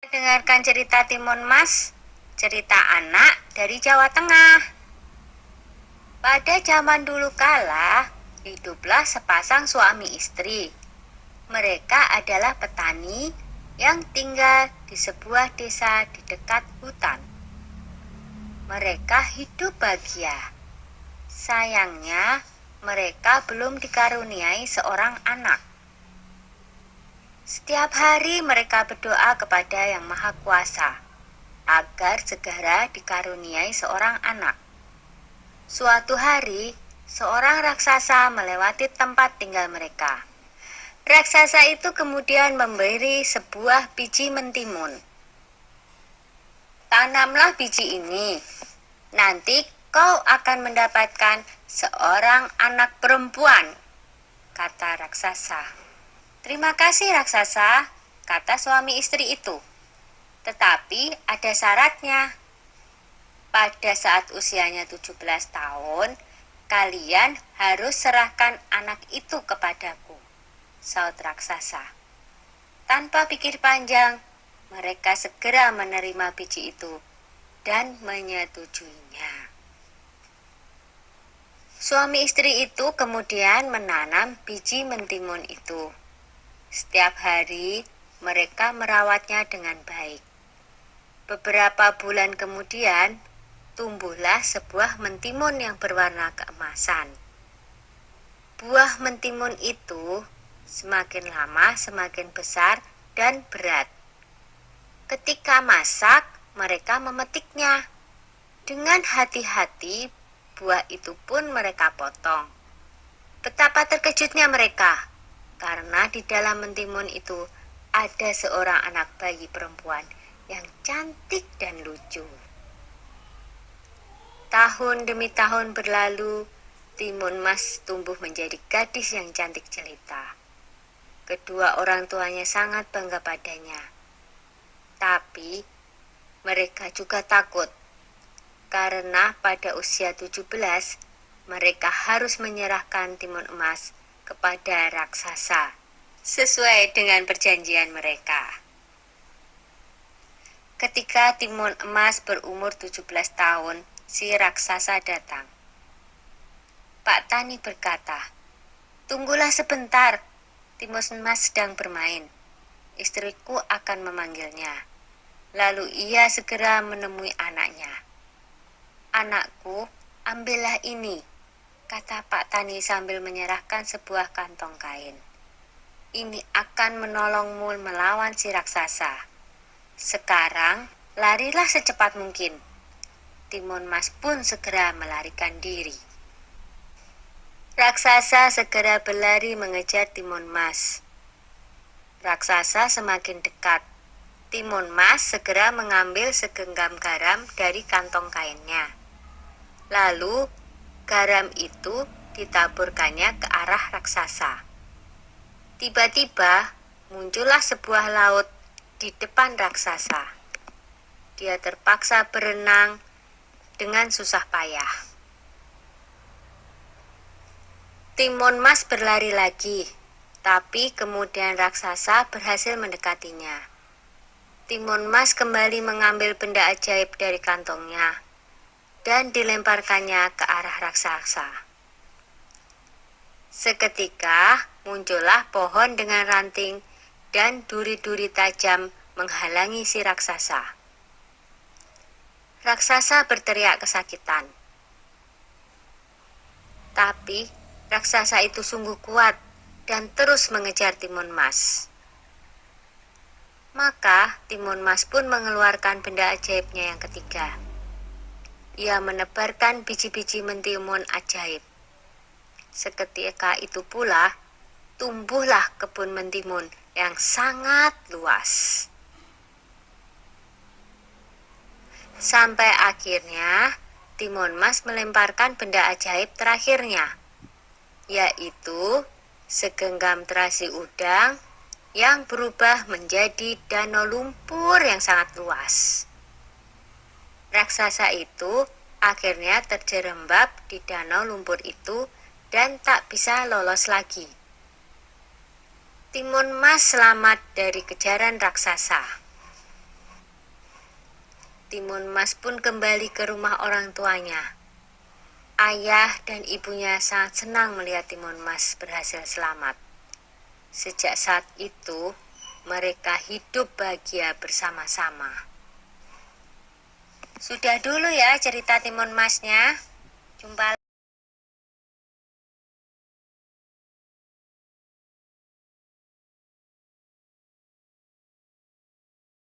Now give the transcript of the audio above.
Dengarkan cerita Timun Mas, cerita anak dari Jawa Tengah. Pada zaman dulu kala, hiduplah sepasang suami istri. Mereka adalah petani yang tinggal di sebuah desa di dekat hutan. Mereka hidup bahagia. Sayangnya, mereka belum dikaruniai seorang anak. Setiap hari mereka berdoa kepada Yang Maha Kuasa agar segera dikaruniai seorang anak. Suatu hari, seorang raksasa melewati tempat tinggal mereka. Raksasa itu kemudian memberi sebuah biji mentimun. Tanamlah biji ini, nanti kau akan mendapatkan seorang anak perempuan, kata raksasa. Terima kasih raksasa, kata suami istri itu. Tetapi ada syaratnya. Pada saat usianya 17 tahun, kalian harus serahkan anak itu kepadaku, saut raksasa. Tanpa pikir panjang, mereka segera menerima biji itu dan menyetujuinya. Suami istri itu kemudian menanam biji mentimun itu. Setiap hari mereka merawatnya dengan baik. Beberapa bulan kemudian, tumbuhlah sebuah mentimun yang berwarna keemasan. Buah mentimun itu semakin lama semakin besar dan berat. Ketika masak, mereka memetiknya. Dengan hati-hati, buah itu pun mereka potong. Betapa terkejutnya mereka, karena di dalam mentimun itu ada seorang anak bayi perempuan yang cantik dan lucu. Tahun demi tahun berlalu, Timun Mas tumbuh menjadi gadis yang cantik jelita. Kedua orang tuanya sangat bangga padanya. Tapi mereka juga takut, karena pada usia 17, mereka harus menyerahkan timun emas kepada raksasa, sesuai dengan perjanjian mereka. Ketika timun emas berumur 17 tahun, si raksasa datang. Pak Tani berkata, "Tunggulah sebentar, timun emas sedang bermain. Istriku akan memanggilnya." Lalu ia segera menemui anaknya. "Anakku, ambillah ini," kata Pak Tani sambil menyerahkan sebuah kantong kain. "Ini akan menolongmu melawan si raksasa. Sekarang, larilah secepat mungkin." Timun Mas pun segera melarikan diri. Raksasa segera berlari mengejar Timun Mas. Raksasa semakin dekat. Timun Mas segera mengambil segenggam garam dari kantong kainnya. Lalu, garam itu ditaburkannya ke arah raksasa. Tiba-tiba, muncullah sebuah laut di depan raksasa. Dia terpaksa berenang dengan susah payah. Timun Mas berlari lagi, tapi kemudian raksasa berhasil mendekatinya. Timun Mas kembali mengambil benda ajaib dari kantongnya dan dilemparkannya ke arah raksasa. Seketika muncullah pohon dengan ranting dan duri-duri tajam menghalangi si raksasa. Raksasa berteriak kesakitan. Tapi raksasa itu sungguh kuat dan terus mengejar Timun Mas. Maka Timun Mas pun mengeluarkan benda ajaibnya yang ketiga. Ia menebarkan biji-biji mentimun ajaib. Seketika itu pula, tumbuhlah kebun mentimun yang sangat luas. Sampai akhirnya, Timun Mas melemparkan benda ajaib terakhirnya, yaitu segenggam terasi udang yang berubah menjadi danau lumpur yang sangat luas. Raksasa itu akhirnya terjerembab di danau lumpur itu dan tak bisa lolos lagi. Timun Mas selamat dari kejaran raksasa. Timun Mas pun kembali ke rumah orang tuanya. Ayah dan ibunya sangat senang melihat Timun Mas berhasil selamat. Sejak saat itu, mereka hidup bahagia bersama-sama. Sudah dulu ya cerita Timun Masnya. Jumpa